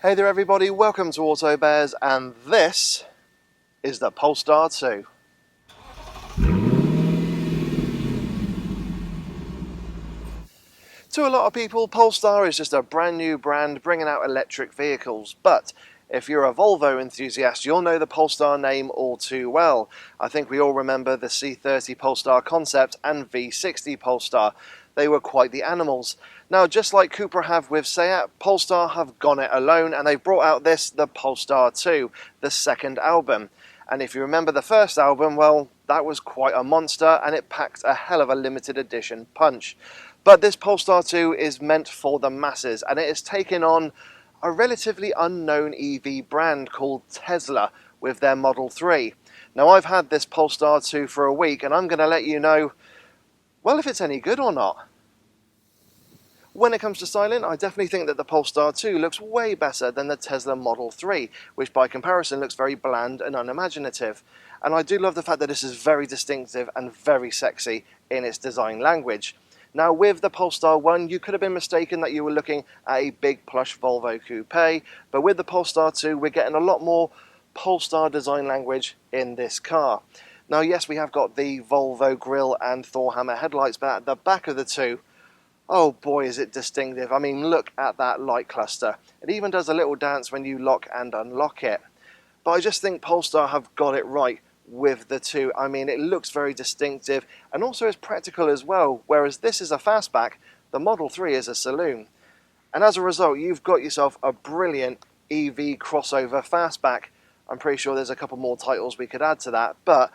Hey there everybody, welcome to Auto Bears, and this is the Polestar 2. To a lot of people, Polestar is just a brand new brand bringing out electric vehicles, but if you're a Volvo enthusiast, you'll know the Polestar name all too well. I think we all remember the C30 Polestar concept and V60 Polestar. They were quite the animals. Now, just like Cupra have with Seat, Polestar have gone it alone, and they've brought out the Polestar 2, the second album. And if you remember the first album, well, that was quite a monster, and it packed a hell of a limited edition punch. But this Polestar 2 is meant for the masses, and it has taken on a relatively unknown EV brand called Tesla with their Model 3. Now, I've had this Polestar 2 for a week, and I'm going to let you know, well, if it's any good or not. When it comes to styling, I definitely think that the Polestar 2 looks way better than the Tesla Model 3, which by comparison looks very bland and unimaginative. And I do love the fact that this is very distinctive and very sexy in its design language. Now, with the Polestar 1, you could have been mistaken that you were looking at a big plush Volvo coupe, but with the Polestar 2, we're getting a lot more Polestar design language in this car. Now, yes, we have got the Volvo grille and Thor hammer headlights, but at the back of the two, oh boy, is it distinctive. I mean, look at that light cluster. It even does a little dance when you lock and unlock it. But I just think Polestar have got it right with the two. I mean, it looks very distinctive and also is practical as well, whereas this is a fastback, the Model 3 is a saloon. And as a result, you've got yourself a brilliant EV crossover fastback. I'm pretty sure there's a couple more titles we could add to that, but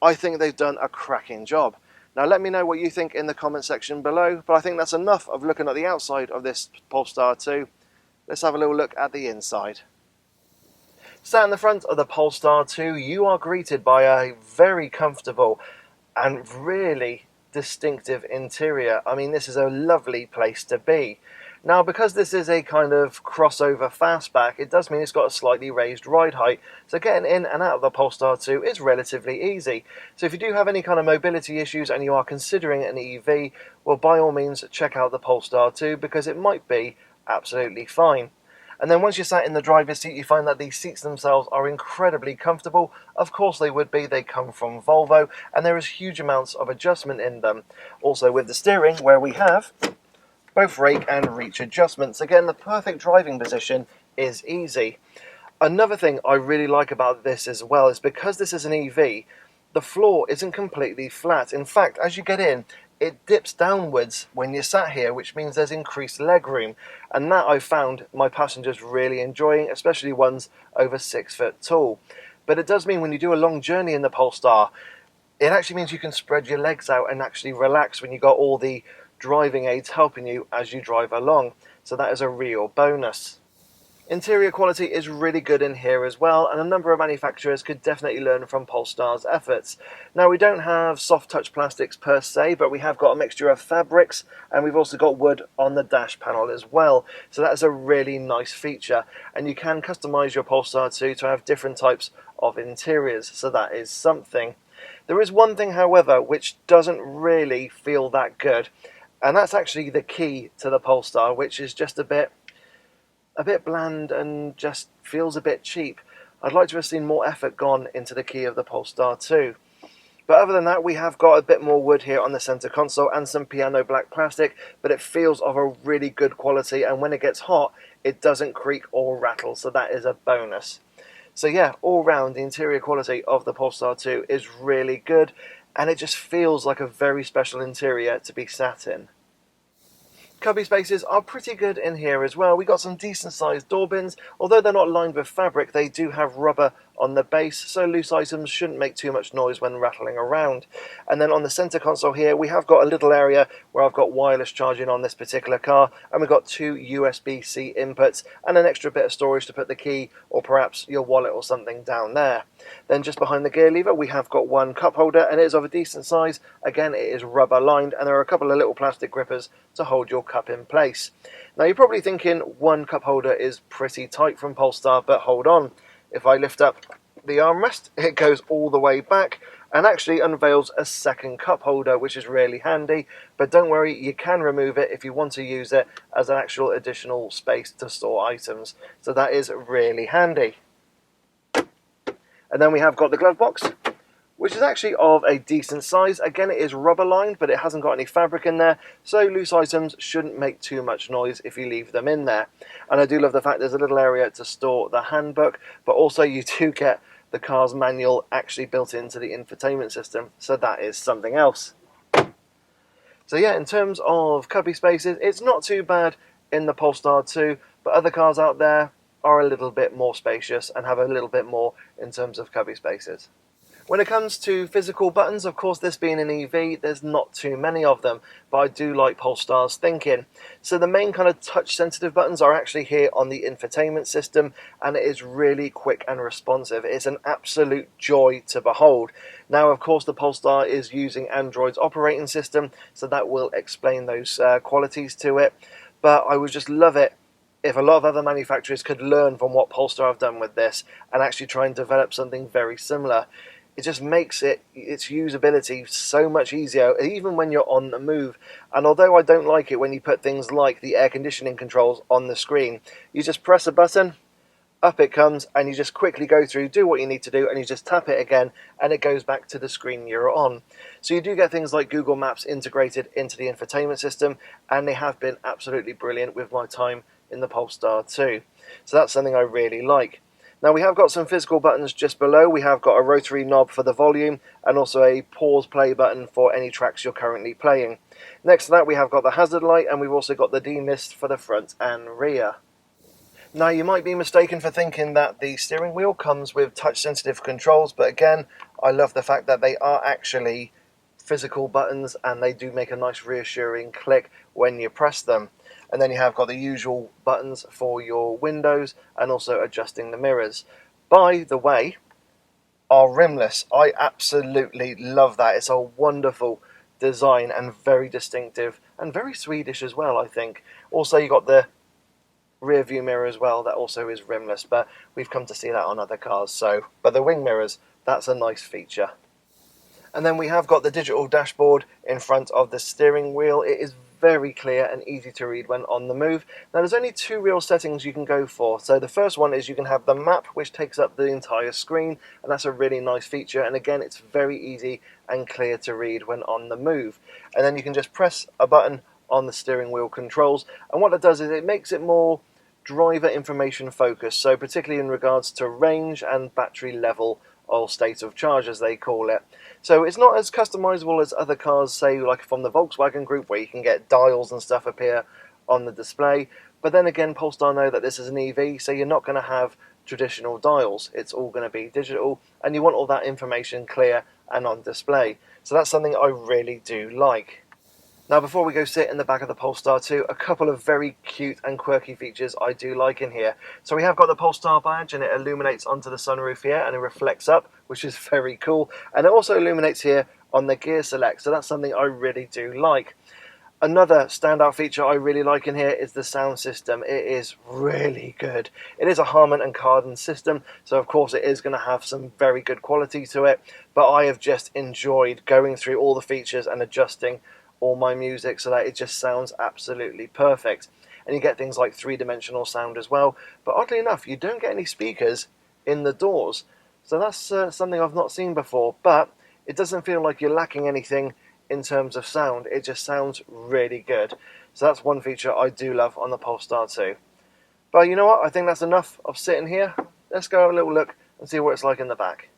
I think they've done a cracking job. Now let me know what you think in the comment section below, but I think that's enough of looking at the outside of this Polestar 2. Let's have a little look at the inside. Sat in the front of the Polestar 2, you are greeted by a very comfortable and really distinctive interior. I mean, this is a lovely place to be. Now, because this is a kind of crossover fastback, it does mean it's got a slightly raised ride height, so getting in and out of the Polestar 2 is relatively easy. So if you do have any kind of mobility issues and you are considering an EV, well, by all means, check out the Polestar 2 because it might be absolutely fine. And then once you're sat in the driver's seat, you find that these seats themselves are incredibly comfortable. Of course they would be, they come from Volvo, and there is huge amounts of adjustment in them. Also with the steering, where we have both rake and reach adjustments. Again, the perfect driving position is easy. Another thing I really like about this as well is because this is an EV, the floor isn't completely flat. In fact, as you get in, it dips downwards when you're sat here, which means there's increased legroom. And that I've found my passengers really enjoying, especially ones over 6 foot tall. But it does mean when you do a long journey in the Polestar, it actually means you can spread your legs out and actually relax when you've got all the driving aids helping you as you drive along. So that is a real bonus. Interior quality is really good in here as well, and a number of manufacturers could definitely learn from Polestar's efforts. Now, we don't have soft touch plastics per se, but we have got a mixture of fabrics, and we've also got wood on the dash panel as well. So that is a really nice feature, and you can customize your Polestar 2 to have different types of interiors, so that is something. There is one thing, however, which doesn't really feel that good, and that's actually the key to the Polestar, which is just a bit bland and just feels a bit cheap. I'd like to have seen more effort gone into the key of the Polestar 2. But other than that, we have got a bit more wood here on the center console and some piano black plastic, but it feels of a really good quality, and when it gets hot, it doesn't creak or rattle, so that is a bonus. So yeah, all round, the interior quality of the Polestar 2 is really good, and it just feels like a very special interior to be sat in. Cubby spaces are pretty good in here as well. We got some decent sized door bins. Although they're not lined with fabric, they do have rubber on the base, so loose items shouldn't make too much noise when rattling around. And then on the center console here, we have got a little area where I've got wireless charging on this particular car, and we've got 2 USB-C inputs and an extra bit of storage to put the key or perhaps your wallet or something down there. Then just behind the gear lever, we have got one cup holder, and it is of a decent size. Again, it is rubber lined, and there are a couple of little plastic grippers to hold your cup in place. Now you're probably thinking one cup holder is pretty tight from Polestar, but hold on. If I lift up the armrest, it goes all the way back, and actually unveils a second cup holder, which is really handy. But don't worry, you can remove it if you want to use it as an actual additional space to store items. So that is really handy. And then we have got the glove box, which is actually of a decent size. Again, it is rubber lined, but it hasn't got any fabric in there, so loose items shouldn't make too much noise if you leave them in there. And I do love the fact there's a little area to store the handbook, but also you do get the car's manual actually built into the infotainment system, so that is something else. So yeah, in terms of cubby spaces, it's not too bad in the Polestar 2, but other cars out there are a little bit more spacious and have a little bit more in terms of cubby spaces. When it comes to physical buttons, of course, this being an EV, there's not too many of them, but I do like Polestar's thinking. So the main kind of touch-sensitive buttons are actually here on the infotainment system, and it is really quick and responsive. It's an absolute joy to behold. Now, of course, the Polestar is using Android's operating system, so that will explain those qualities to it, but I would just love it if a lot of other manufacturers could learn from what Polestar have done with this and actually try and develop something very similar. It just makes its usability so much easier, even when you're on the move. And although I don't like it when you put things like the air conditioning controls on the screen, you just press a button, up it comes, and you just quickly go through, do what you need to do, and you just tap it again, and it goes back to the screen you're on. So you do get things like Google Maps integrated into the infotainment system, and they have been absolutely brilliant with my time in the Polestar 2. So that's something I really like. Now we have got some physical buttons just below. We have got a rotary knob for the volume and also a pause play button for any tracks you're currently playing. Next to that we have got the hazard light, and we've also got the demist for the front and rear. Now you might be mistaken for thinking that the steering wheel comes with touch sensitive controls, but again, I love the fact that they are actually physical buttons and they do make a nice reassuring click when you press them. And then you have got the usual buttons for your windows and also adjusting the mirrors. By the way, are rimless. I absolutely love that. It's a wonderful design and very distinctive and very Swedish as well, I think. Also, you got the rear view mirror as well, that also is rimless, but we've come to see that on other cars. But the wing mirrors, that's a nice feature. And then we have got the digital dashboard in front of the steering wheel. It is very clear and easy to read when on the move. Now there's only two real settings you can go for. So the first one is you can have the map, which takes up the entire screen, and that's a really nice feature, and again it's very easy and clear to read when on the move. And then you can just press a button on the steering wheel controls, and what it does is it makes it more driver information focused, so particularly in regards to range and battery level or state of charge as they call it. So it's not as customizable as other cars, say like from the Volkswagen group, where you can get dials and stuff appear on the display. But then again, Polestar know that this is an EV, so you're not going to have traditional dials. It's all going to be digital, and you want all that information clear and on display. So that's something I really do like. Now before we go sit in the back of the Polestar 2, a couple of very cute and quirky features I do like in here. So we have got the Polestar badge, and it illuminates onto the sunroof here and it reflects up, which is very cool. And it also illuminates here on the gear select, so that's something I really do like. Another standout feature I really like in here is the sound system. It is really good. It is a Harman and Kardon system, so of course it is going to have some very good quality to it, but I have just enjoyed going through all the features and adjusting all my music so that it just sounds absolutely perfect. And you get things like three-dimensional sound as well, but oddly enough you don't get any speakers in the doors, so that's something I've not seen before, but it doesn't feel like you're lacking anything in terms of sound. It just sounds really good. So that's one feature I do love on the Polestar 2. But you know what, I think that's enough of sitting here. Let's go have a little look and see what it's like in the back.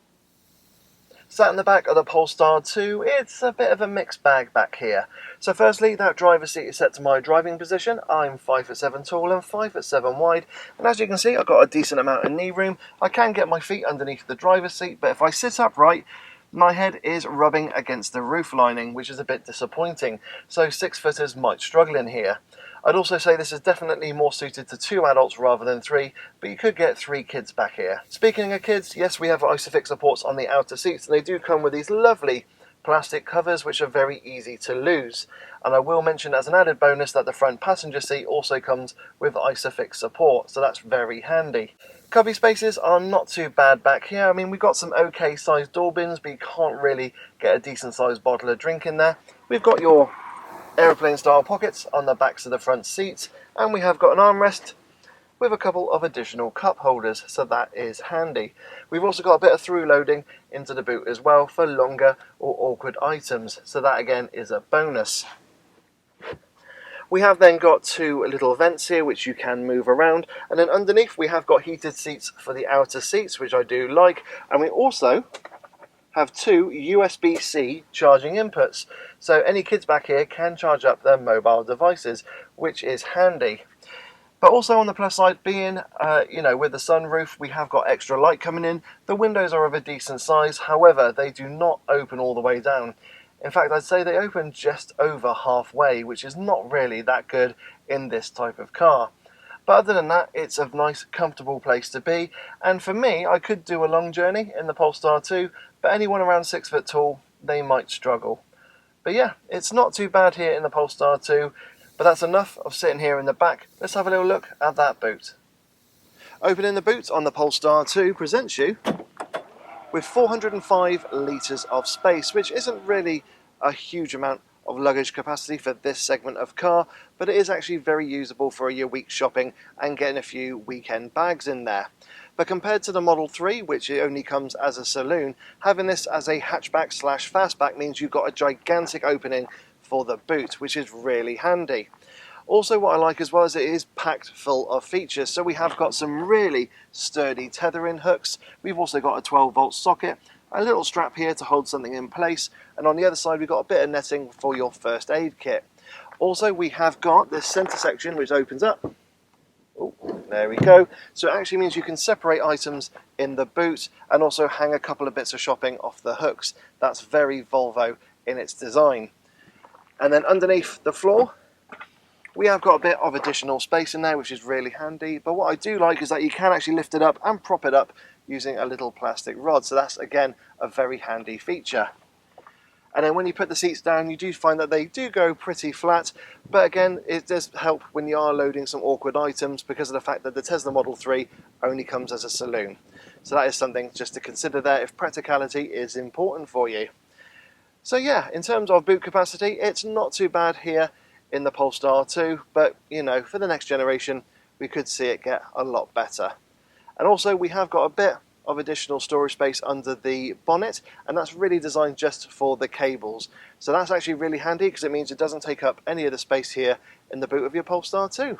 Sat in the back of the Polestar 2, it's a bit of a mixed bag back here. So firstly, that driver's seat is set to my driving position. I'm 5'7" tall and 5'7" wide, and as you can see I've got a decent amount of knee room. I can get my feet underneath the driver's seat, but if I sit upright, my head is rubbing against the roof lining, which is a bit disappointing, so 6-footers might struggle in here. I'd also say this is definitely more suited to 2 adults rather than 3, but you could get 3 kids back here. Speaking of kids, yes, we have ISOFIX supports on the outer seats, and they do come with these lovely plastic covers which are very easy to lose. And I will mention as an added bonus that the front passenger seat also comes with ISOFIX support, so that's very handy. Cubby spaces are not too bad back here. I mean, we've got some okay sized door bins, but you can't really get a decent sized bottle of drink in there. We've got your aeroplane style pockets on the backs of the front seats, and we have got an armrest with a couple of additional cup holders, so that is handy. We've also got a bit of through loading into the boot as well for longer or awkward items, so that again is a bonus. We have then got two little vents here which you can move around, and then underneath we have got heated seats for the outer seats, which I do like, and we also have two USB-C charging inputs, so any kids back here can charge up their mobile devices, which is handy. But also on the plus side, being, with the sunroof, we have got extra light coming in. The windows are of a decent size, however, they do not open all the way down. In fact, I'd say they open just over halfway, which is not really that good in this type of car. But other than that, it's a nice, comfortable place to be. And for me, I could do a long journey in the Polestar 2, but anyone around 6 foot tall, they might struggle. But yeah, it's not too bad here in the Polestar 2. But that's enough of sitting here in the back. Let's have a little look at that boot. Opening the boot on the Polestar 2 presents you with 405 litres of space, which isn't really a huge amount of luggage capacity for this segment of car, but it is actually very usable for your week shopping and getting a few weekend bags in there. But compared to the Model 3, which it only comes as a saloon, having this as a hatchback / fastback means you've got a gigantic opening for the boot, which is really handy. Also, what I like as well is it is packed full of features. So we have got some really sturdy tethering hooks. We've also got a 12-volt socket, a little strap here to hold something in place, and on the other side we've got a bit of netting for your first aid kit. Also, we have got this center section which opens up. Oh, there we go. So it actually means you can separate items in the boot and also hang a couple of bits of shopping off the hooks. That's very Volvo in its design. And then underneath the floor, we have got a bit of additional space in there, which is really handy. But what I do like is that you can actually lift it up and prop it up using a little plastic rod. So that's, again, a very handy feature. And then when you put the seats down, you do find that they do go pretty flat. But again, it does help when you are loading some awkward items because of the fact that the Tesla Model 3 only comes as a saloon. So that is something just to consider there if practicality is important for you. So yeah, in terms of boot capacity, it's not too bad here in the Polestar 2, but for the next generation, we could see it get a lot better. And also, we have got a bit of additional storage space under the bonnet, and that's really designed just for the cables. So that's actually really handy because it means it doesn't take up any of the space here in the boot of your Polestar 2.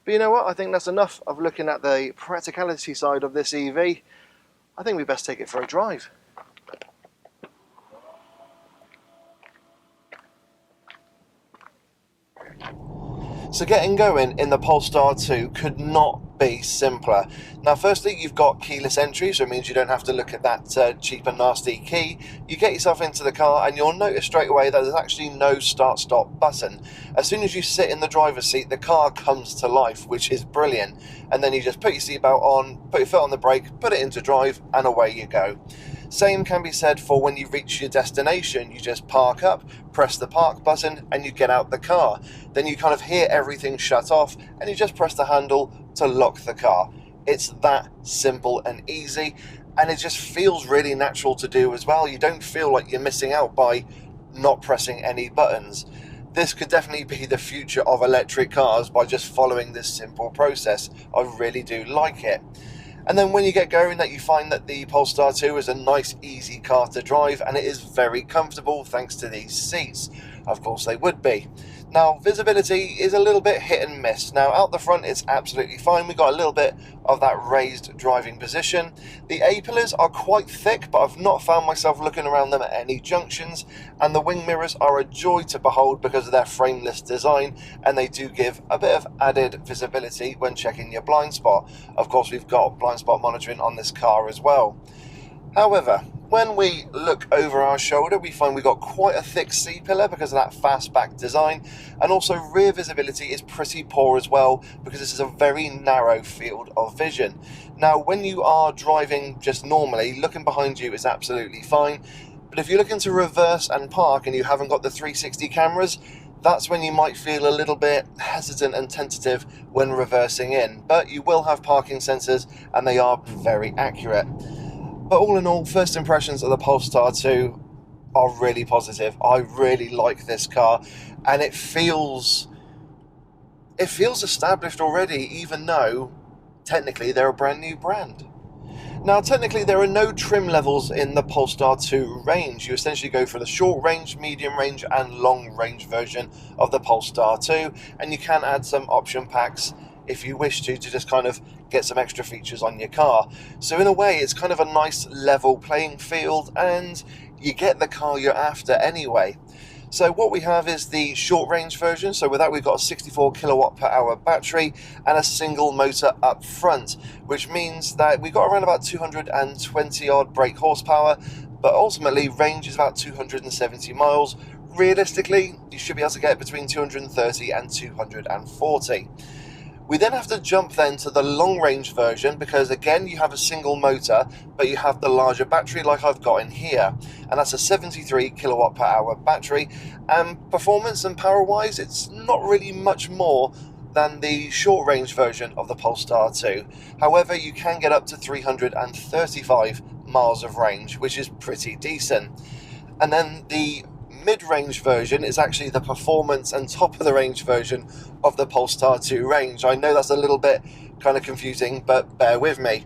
But you know what? I think that's enough of looking at the practicality side of this EV. I think we best take it for a drive. So getting going in the Polestar 2 could not be simpler. Now firstly, you've got keyless entry, so it means you don't have to look at that cheap and nasty key. You get yourself into the car and you'll notice straight away that there's actually no start-stop button. As soon as you sit in the driver's seat, the car comes to life, which is brilliant. And then you just put your seatbelt on, put your foot on the brake, put it into drive, and away you go. Same can be said for when you reach your destination. You just park up, press the park button, and you get out the car. Then you kind of hear everything shut off, and you just press the handle to lock the car. It's that simple and easy, and it just feels really natural to do as well. You don't feel like you're missing out by not pressing any buttons. This could definitely be the future of electric cars by just following this simple process. I really do like it. And then when you get going, that you find that the Polestar 2 is a nice, easy car to drive, and it is very comfortable thanks to these seats. Of course they would be. Now, visibility is a little bit hit and miss. Now, out the front, it's absolutely fine. We've got a little bit of that raised driving position. The A-pillars are quite thick, but I've not found myself looking around them at any junctions. And the wing mirrors are a joy to behold because of their frameless design, and they do give a bit of added visibility when checking your blind spot. Of course, we've got blind spot monitoring on this car as well. However, when we look over our shoulder, we find we've got quite a thick C-pillar because of that fastback design, and also rear visibility is pretty poor as well because this is a very narrow field of vision. Now, when you are driving just normally, looking behind you is absolutely fine, but if you're looking to reverse and park and you haven't got the 360 cameras, that's when you might feel a little bit hesitant and tentative when reversing in. But you will have parking sensors and they are very accurate. But all in all, first impressions of the Polestar 2 are really positive. I really like this car, and it feels established already, even though technically they're a brand new brand. Now, technically, there are no trim levels in the Polestar 2 range. You essentially go for the short range, medium range, and long range version of the Polestar 2, and you can add some option packs if you wish to just kind of get some extra features on your car. So in a way, it's kind of a nice level playing field, and you get the car you're after anyway. So what we have is the short range version. So with that, we've got a 64 kilowatt per hour battery and a single motor up front, which means that we've got around about 220 odd brake horsepower, but ultimately range is about 270 miles. Realistically, you should be able to get between 230 and 240. We then have to jump then to the long range version, because again you have a single motor but you have the larger battery like I've got in here, and that's a 73 kilowatt per hour battery, and performance and power wise it's not really much more than the short range version of the Polestar 2. However, you can get up to 335 miles of range, which is pretty decent. And then the mid-range version is actually the performance and top of the range version of the Polestar 2 range. I know that's a little bit kind of confusing, but bear with me.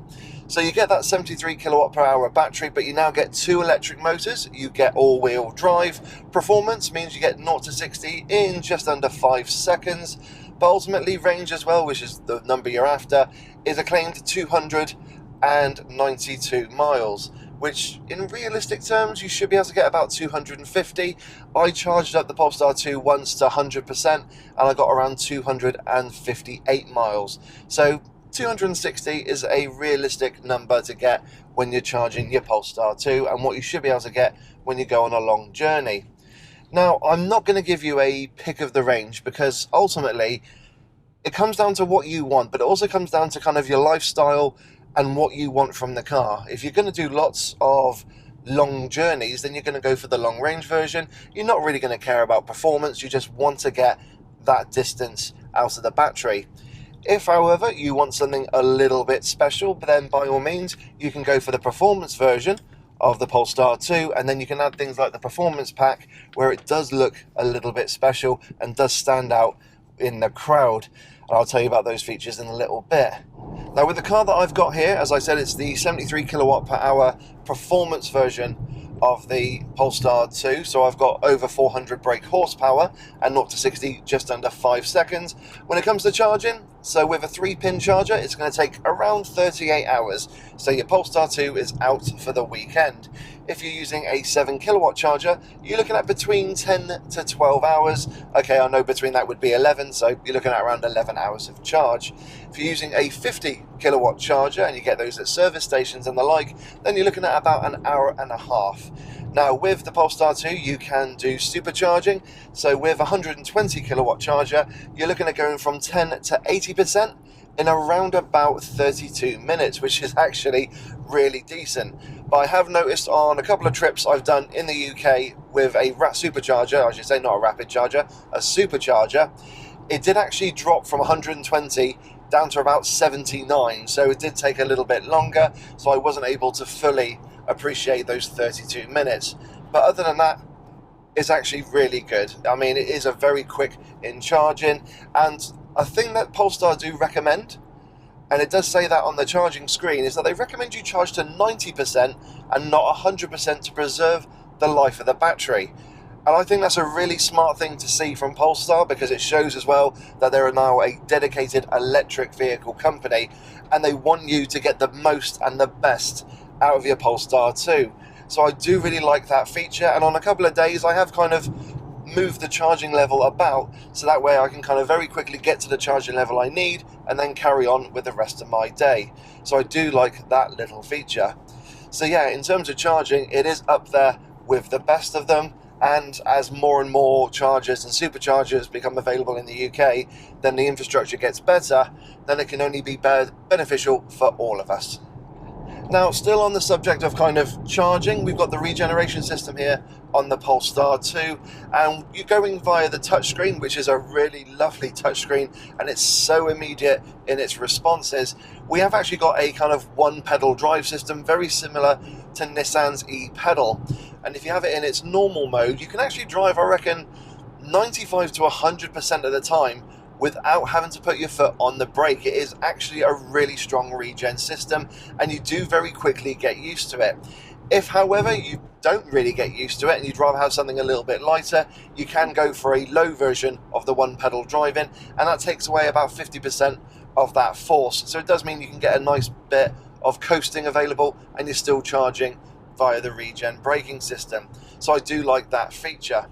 So you get that 73 kilowatt per hour battery, but you now get 2 electric motors. You get all-wheel drive. Performance means you get 0 to 60 in just under 5 seconds. But ultimately, range as well, which is the number you're after, is a claimed 292 miles, which in realistic terms you should be able to get about 250. I charged up the Polestar 2 once to 100% and I got around 258 miles. So 260 is a realistic number to get when you're charging your Polestar 2, and what you should be able to get when you go on a long journey. Now, I'm not going to give you a pick of the range, because ultimately it comes down to what you want, but it also comes down to kind of your lifestyle and what you want from the car. If you're going to do lots of long journeys, then you're going to go for the long range version. You're not really going to care about performance, you just want to get that distance out of the battery. If, however, you want something a little bit special, then by all means you can go for the performance version of the Polestar 2, and then you can add things like the performance pack, where it does look a little bit special and does stand out in the crowd. And I'll tell you about those features in a little bit. Now, with the car that I've got here, as I said, it's the 73 kilowatt per hour performance version of the Polestar 2. So I've got over 400 brake horsepower and 0 to 60 just under 5 seconds. When it comes to charging, so with a 3-pin charger, it's going to take around 38 hours. So your Polestar 2 is out for the weekend. If you're using a 7 kilowatt charger, you're looking at between 10 to 12 hours. Okay, I know between that would be 11, so you're looking at around 11 hours of charge. If you're using a 50 kilowatt charger, and you get those at service stations and the like, then you're looking at about an hour and a half. Now, with the Polestar 2, you can do supercharging. So with a 120 kilowatt charger, you're looking at going from 10 to 80% in around about 32 minutes, which is actually really decent. But I have noticed on a couple of trips I've done in the UK with a supercharger, I should say not a rapid charger, a supercharger, it did actually drop from 120 down to about 79. So it did take a little bit longer, so I wasn't able to fully appreciate those 32 minutes. But other than that, it's actually really good. I mean, it is a very quick in charging, and a thing that Polestar do recommend, and it does say that on the charging screen, is that they recommend you charge to 90% and not 100% to preserve the life of the battery. And I think that's a really smart thing to see from Polestar, because it shows as well that they're now a dedicated electric vehicle company, and they want you to get the most and the best out of your Polestar 2. So I do really like that feature, and on a couple of days I have kind of moved the charging level about, so that way I can kind of very quickly get to the charging level I need and then carry on with the rest of my day. So I do like that little feature. So yeah, in terms of charging, it is up there with the best of them, and as more and more chargers and superchargers become available in the UK, then the infrastructure gets better, then it can only be beneficial for all of us. Now, still on the subject of kind of charging, we've got the regeneration system here on the Polestar 2, and you're going via the touchscreen, which is a really lovely touchscreen, and it's so immediate in its responses. We have actually got a kind of one pedal drive system, very similar to Nissan's e-pedal, and if you have it in its normal mode, you can actually drive, I reckon, 95 to 100% of the time without having to put your foot on the brake. It is actually a really strong regen system, and you do very quickly get used to it. If, however, you don't really get used to it and you'd rather have something a little bit lighter, you can go for a low version of the one pedal driving, and that takes away about 50% of that force. So it does mean you can get a nice bit of coasting available, and you're still charging via the regen braking system. So I do like that feature.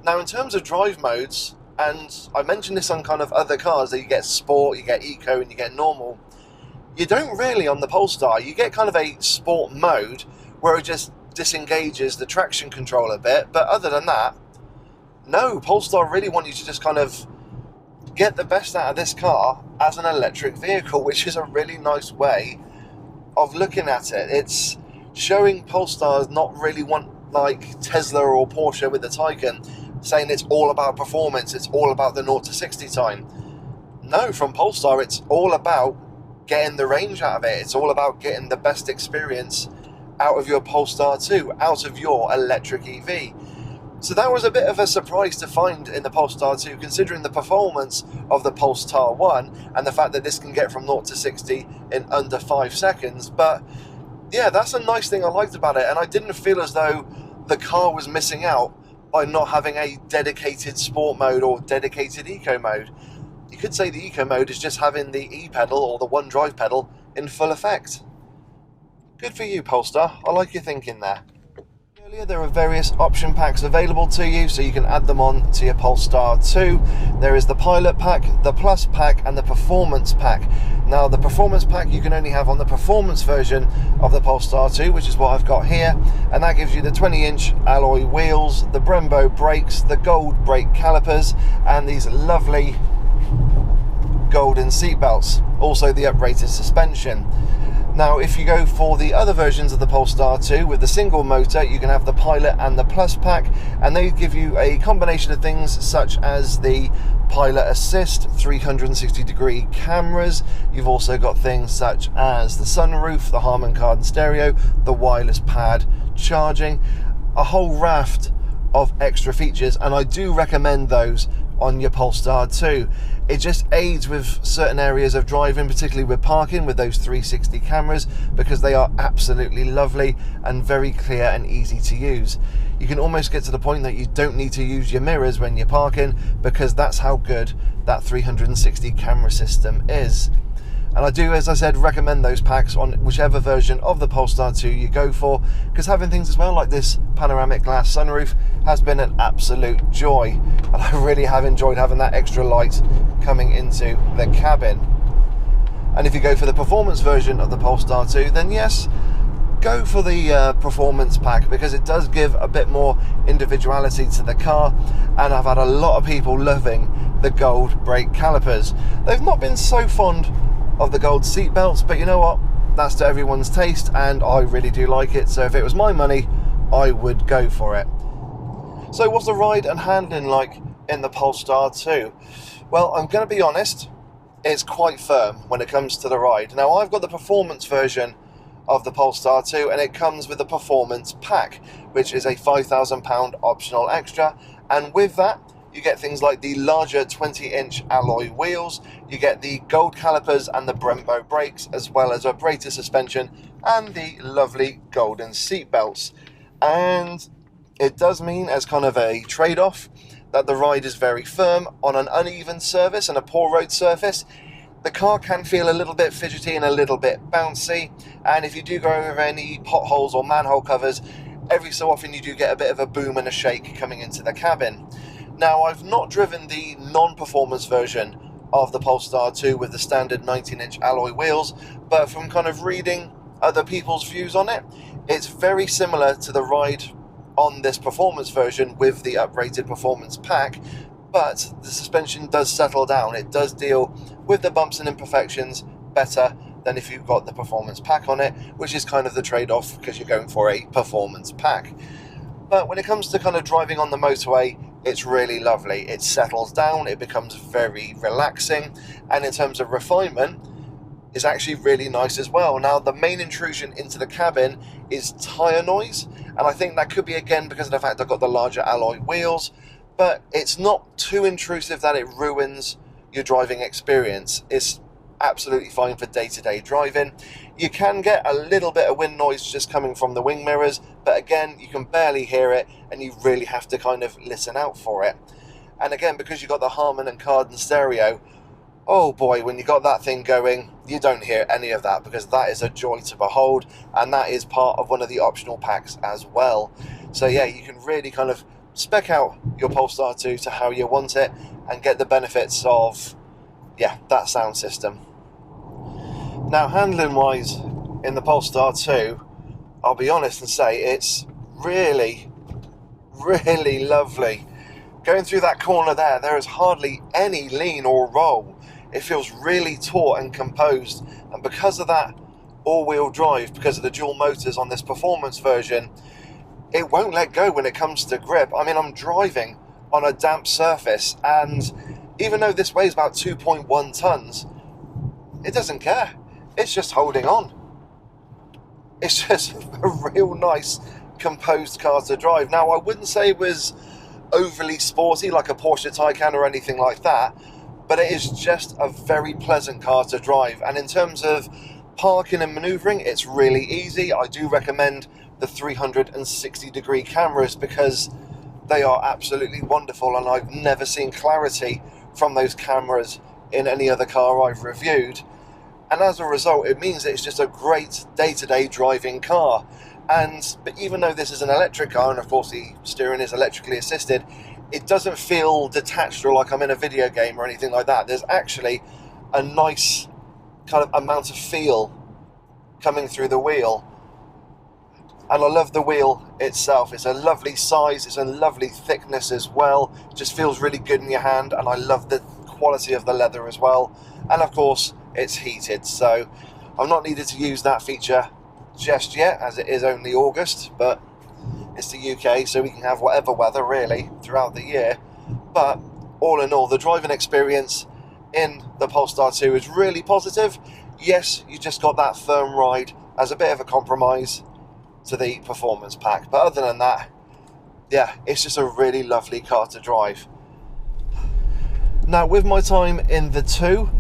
Now, in terms of drive modes, and I mentioned this on kind of other cars, that you get sport, you get eco, and you get normal. You don't really on the Polestar. You get kind of a sport mode where it just disengages the traction control a bit, but other than that, no, Polestar really want you to just kind of get the best out of this car as an electric vehicle, which is a really nice way of looking at it. It's showing Polestars not really want like Tesla or Porsche with the Taycan, saying it's all about performance, it's all about the 0 to 60 time. No, from Polestar, it's all about getting the range out of it. It's all about getting the best experience out of your Polestar 2, out of your electric EV. So that was a bit of a surprise to find in the Polestar 2, considering the performance of the Polestar 1 and the fact that this can get from 0 to 60 in under 5 seconds. But yeah, that's a nice thing I liked about it, and I didn't feel as though the car was missing out by not having a dedicated sport mode or dedicated eco mode. You could say the eco mode is just having the e-pedal or the one drive pedal in full effect. Good for you, Polestar. I like your thinking there. Earlier, there are various option packs available to you, so you can add them on to your Polestar 2. There is the Pilot Pack, the Plus Pack, and the Performance Pack. Now, the Performance Pack you can only have on the performance version of the Polestar 2, which is what I've got here, and that gives you the 20-inch alloy wheels, the Brembo brakes, the gold brake calipers, and these lovely golden seat belts, also the uprated suspension. Now, if you go for the other versions of the Polestar 2 with the single motor, you can have the Pilot and the Plus Pack, and they give you a combination of things such as the Pilot Assist, 360-degree cameras. You've also got things such as the sunroof, the Harman Kardon stereo, the wireless pad charging, a whole raft of extra features, and I do recommend those on your Polestar 2. It just aids with certain areas of driving, particularly with parking, with those 360 cameras, because they are absolutely lovely and very clear and easy to use. You can almost get to the point that you don't need to use your mirrors when you're parking, because that's how good that 360 camera system is. And I do, as I said, recommend those packs on whichever version of the Polestar 2 you go for, because having things as well like this panoramic glass sunroof has been an absolute joy, and I really have enjoyed having that extra light coming into the cabin. And if you go for the performance version of the Polestar 2, then yes, go for the performance pack, because it does give a bit more individuality to the car, and I've had a lot of people loving the gold brake calipers. They've not been so fond of the gold seat belts, but you know what, that's to everyone's taste, and I really do like it. So if it was my money, I would go for it. So what's the ride and handling like in the Polestar 2? Well, I'm going to be honest, it's quite firm when it comes to the ride. Now, I've got the performance version of the Polestar 2, and it comes with the performance pack, which is a £5,000 optional extra, and with that you get things like the larger 20-inch alloy wheels, you get the gold calipers and the Brembo brakes, as well as a uprated suspension and the lovely golden seat belts. And it does mean, as kind of a trade-off, that the ride is very firm on an uneven surface and a poor road surface. The car can feel a little bit fidgety and a little bit bouncy, and if you do go over any potholes or manhole covers, every so often you do get a bit of a boom and a shake coming into the cabin. Now, I've not driven the non-performance version of the Polestar 2 with the standard 19-inch alloy wheels, but from kind of reading other people's views on it, it's very similar to the ride on this performance version with the uprated performance pack, but the suspension does settle down. It does deal with the bumps and imperfections better than if you've got the performance pack on it, which is kind of the trade-off because you're going for a performance pack. But when it comes to kind of driving on the motorway, it's really lovely. It settles down, it becomes very relaxing, and in terms of refinement, is actually really nice as well. Now, the main intrusion into the cabin is tyre noise, and I think that could be again because of the fact I've got the larger alloy wheels, but it's not too intrusive that it ruins your driving experience. It's absolutely fine for day-to-day driving. You can get a little bit of wind noise just coming from the wing mirrors, but again, you can barely hear it, and you really have to kind of listen out for it. And again, because you've got the Harman and Kardon stereo, oh boy, when you got that thing going, you don't hear any of that, because that is a joy to behold, and that is part of one of the optional packs as well. So yeah, you can really kind of spec out your Polestar 2 to how you want it and get the benefits of, yeah, that sound system. Now, handling wise in the Polestar 2, I'll be honest and say it's really, really lovely. Going through that corner there is hardly any lean or roll. It feels really taut and composed, and because of that all-wheel drive, because of the dual motors on this performance version, it won't let go when it comes to grip. I mean, I'm driving on a damp surface, and even though this weighs about 2.1 tons, it doesn't care. It's just holding on. It's just a real nice, composed car to drive. Now, I wouldn't say it was overly sporty like a Porsche Taycan or anything like that, but it is just a very pleasant car to drive. And in terms of parking and maneuvering, it's really easy. I do recommend the 360-degree cameras because they are absolutely wonderful, and I've never seen clarity from those cameras in any other car I've reviewed. And as a result, it means it's just a great day-to-day driving car. But even though this is an electric car, and of course the steering is electrically assisted, it doesn't feel detached or like I'm in a video game or anything like that. There's actually a nice kind of amount of feel coming through the wheel. And I love the wheel itself. It's a lovely size, it's a lovely thickness as well. It just feels really good in your hand, and I love the quality of the leather as well. And of course, it's heated, so I've not needed to use that feature just yet, as it is only August, but it's the UK, so we can have whatever weather really throughout the year. But all in all, the driving experience in the Polestar 2 is really positive. Yes, you just got that firm ride as a bit of a compromise to the performance pack, but other than that, yeah, it's just a really lovely car to drive. Now, with my time in the 2,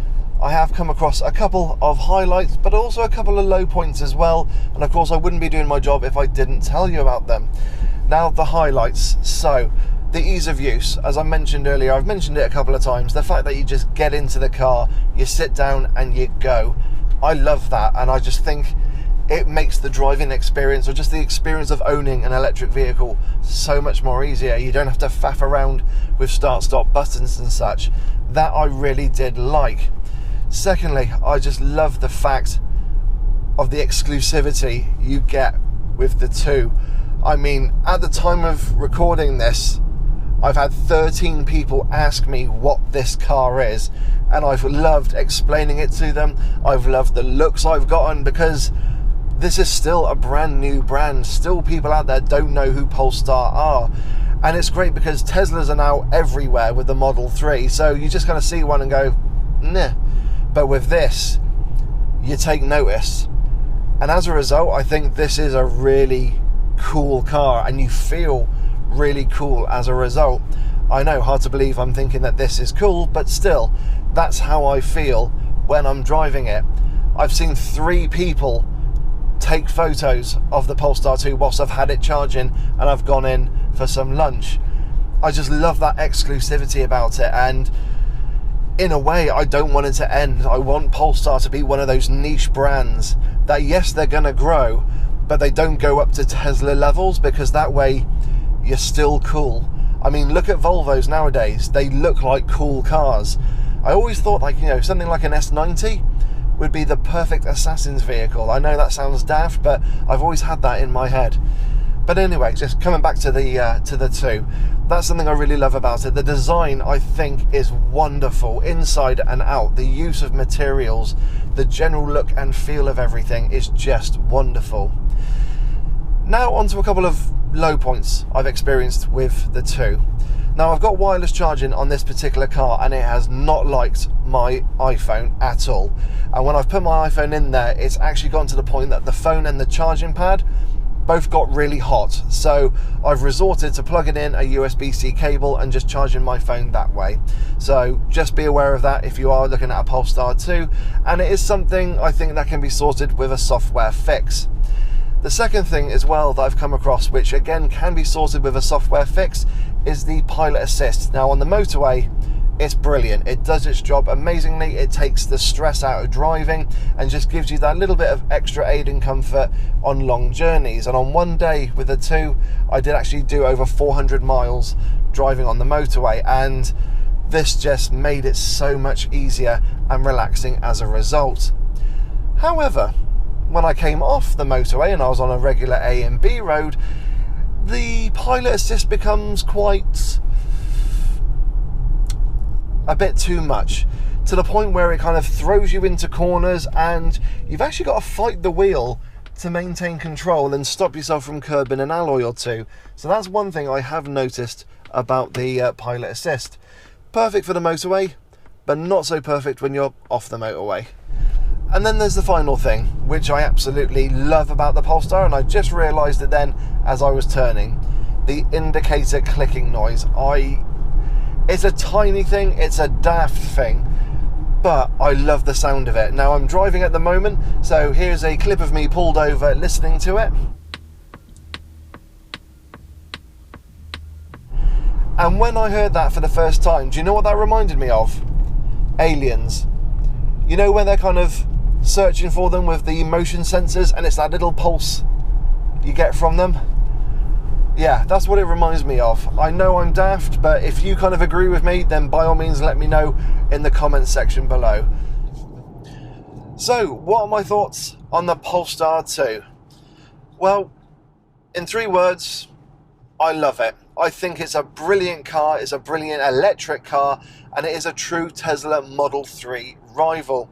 I have come across a couple of highlights, but also a couple of low points as well, and of course I wouldn't be doing my job if I didn't tell you about them. Now, the highlights. So, the ease of use, as I mentioned earlier, I've mentioned it a couple of times, the fact that you just get into the car, you sit down and you go. I love that, and I just think it makes the driving experience, or just the experience of owning an electric vehicle, so much more easier. You don't have to faff around with start-stop buttons and such. That I really did like. Secondly, I just love the fact of the exclusivity you get with the 2. I mean, at the time of recording this, I've had 13 people ask me what this car is, and I've loved explaining it to them. I've loved the looks I've gotten, because this is still a brand new brand. Still, people out there don't know who Polestar are. And it's great because Teslas are now everywhere with the Model 3, so you just kind of see one and go, nah. But with this, you take notice. And as a result, I think this is a really cool car, and you feel really cool as a result. I know, hard to believe I'm thinking that this is cool, but still, that's how I feel when I'm driving it. I've seen 3 people take photos of the Polestar 2 whilst I've had it charging and I've gone in for some lunch. I just love that exclusivity about it, and in a way, I don't want it to end. I want Polestar to be one of those niche brands that, yes, they're going to grow, but they don't go up to Tesla levels, because that way you're still cool. I mean, look at Volvos nowadays. They look like cool cars. I always thought, like, you know, something like an S90 would be the perfect assassin's vehicle. I know that sounds daft, but I've always had that in my head. But anyway, just coming back to the 2. That's something I really love about it. The design, I think, is wonderful inside and out. The use of materials, the general look and feel of everything is just wonderful. Now onto a couple of low points I've experienced with the two. Now I've got wireless charging on this particular car and it has not liked my iPhone at all. And when I've put my iPhone in there, it's actually gone to the point that the phone and the charging pad both got really hot. So I've resorted to plugging in a USB-C cable and just charging my phone that way. So just be aware of that if you are looking at a Polestar 2, and it is something I think that can be sorted with a software fix. The second thing as well that I've come across, which again can be sorted with a software fix, is the pilot assist. Now on the motorway, it's brilliant. It does its job amazingly. It takes the stress out of driving and just gives you that little bit of extra aid and comfort on long journeys. And on one day with the two, I did actually do over 400 miles driving on the motorway, and this just made it so much easier and relaxing as a result. However, when I came off the motorway and I was on a regular A and B road, the pilot assist becomes quite a bit too much, to the point where it kind of throws you into corners and you've actually got to fight the wheel to maintain control and stop yourself from curbing an alloy or two. So that's one thing I have noticed about the pilot assist. Perfect for the motorway, but not so perfect when you're off the motorway. And then there's the final thing, which I absolutely love about the Polestar, and I just realised it then as I was turning. The indicator clicking noise. It's a tiny thing, it's a daft thing, but I love the sound of it. Now I'm driving at the moment, so here's a clip of me pulled over listening to it. And when I heard that for the first time, do you know what that reminded me of? Aliens. You know when they're kind of searching for them with the motion sensors and it's that little pulse you get from them? Yeah, that's what it reminds me of. I know I'm daft, but if you kind of agree with me, then by all means let me know in the comments section below. So, what are my thoughts on the Polestar 2? Well, in 3 words, I love it. I think it's a brilliant car, it's a brilliant electric car, and it is a true Tesla Model 3 rival.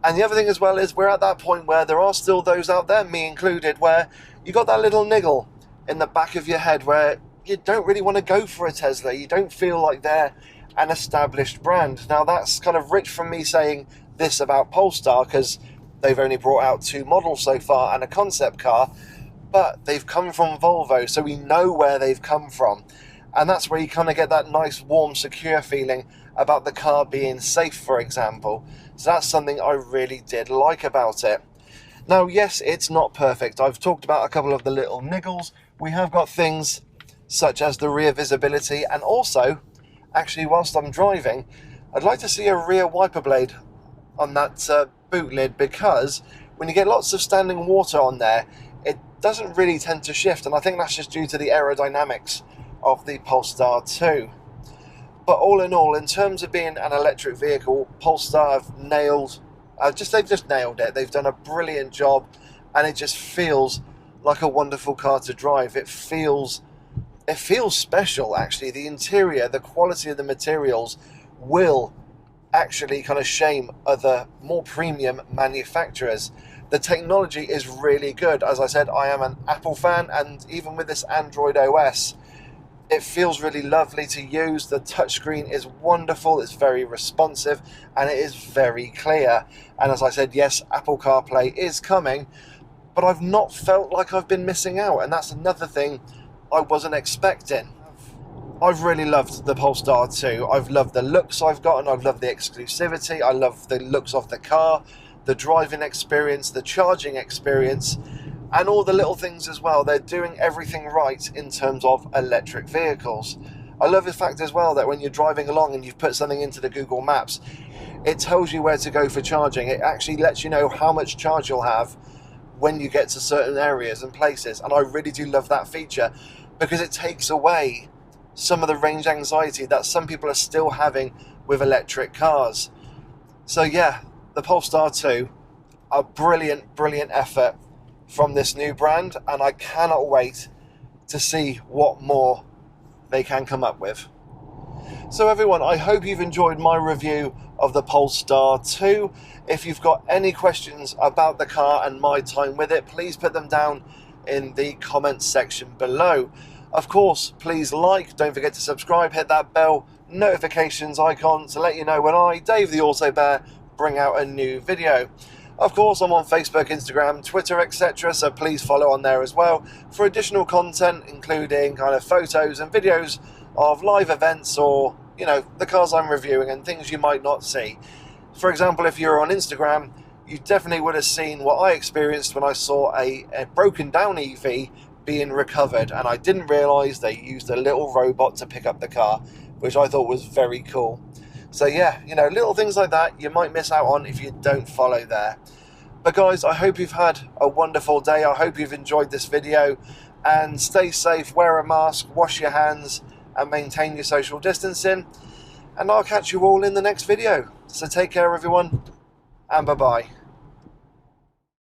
And the other thing as well is we're at that point where there are still those out there, me included, where you got that little niggle in the back of your head where you don't really want to go for a Tesla. You don't feel like they're an established brand. Now that's kind of rich from me saying this about Polestar, because they've only brought out 2 models so far and a concept car, but they've come from Volvo, so we know where they've come from. And that's where you kind of get that nice, warm, secure feeling about the car being safe, for example. So that's something I really did like about it. Now, yes, it's not perfect. I've talked about a couple of the little niggles. We have got things such as the rear visibility, and also, actually, whilst I'm driving, I'd like to see a rear wiper blade on that boot lid, because when you get lots of standing water on there, it doesn't really tend to shift, and I think that's just due to the aerodynamics of the Polestar 2. But all in all, in terms of being an electric vehicle, Polestar have they've just nailed it. They've done a brilliant job, and it just feels like a wonderful car to drive. It feels special, actually. The interior, the quality of the materials will actually kind of shame other more premium manufacturers. The technology is really good. As I said, I am an Apple fan, and even with this Android OS, it feels really lovely to use. The touchscreen is wonderful, it's very responsive, and it is very clear. And as I said, yes, Apple CarPlay is coming, but I've not felt like I've been missing out, and that's another thing I wasn't expecting. I've really loved the Polestar 2. I've loved the looks I've gotten, I've loved the exclusivity, I love the looks of the car, the driving experience, the charging experience, and all the little things as well. They're doing everything right in terms of electric vehicles. I love the fact as well that when you're driving along and you've put something into the Google Maps, it tells you where to go for charging. It actually lets you know how much charge you'll have when you get to certain areas and places. And I really do love that feature, because it takes away some of the range anxiety that some people are still having with electric cars. So yeah, the Polestar 2, a brilliant effort from this new brand, and I cannot wait to see what more they can come up with. So everyone, I hope you've enjoyed my review of the Polestar 2. If you've got any questions about the car and my time with it, please put them down in the comments section below. Of course, please don't forget to subscribe, hit that bell notifications icon to let you know when I, Dave the Auto Bear, bring out a new video. Of course, I'm on Facebook, Instagram, Twitter, etc. So please follow on there as well for additional content, including kind of photos and videos of live events or, you know, the cars I'm reviewing and things you might not see. For example, if you're on Instagram, you definitely would have seen what I experienced when I saw a broken down EV being recovered, and I didn't realise they used a little robot to pick up the car, which I thought was very cool. So yeah, you know, little things like that you might miss out on if you don't follow there. But guys, I hope you've had a wonderful day. I hope you've enjoyed this video, and stay safe, wear a mask, wash your hands, and maintain your social distancing. And I'll catch you all in the next video. So take care everyone, and bye bye.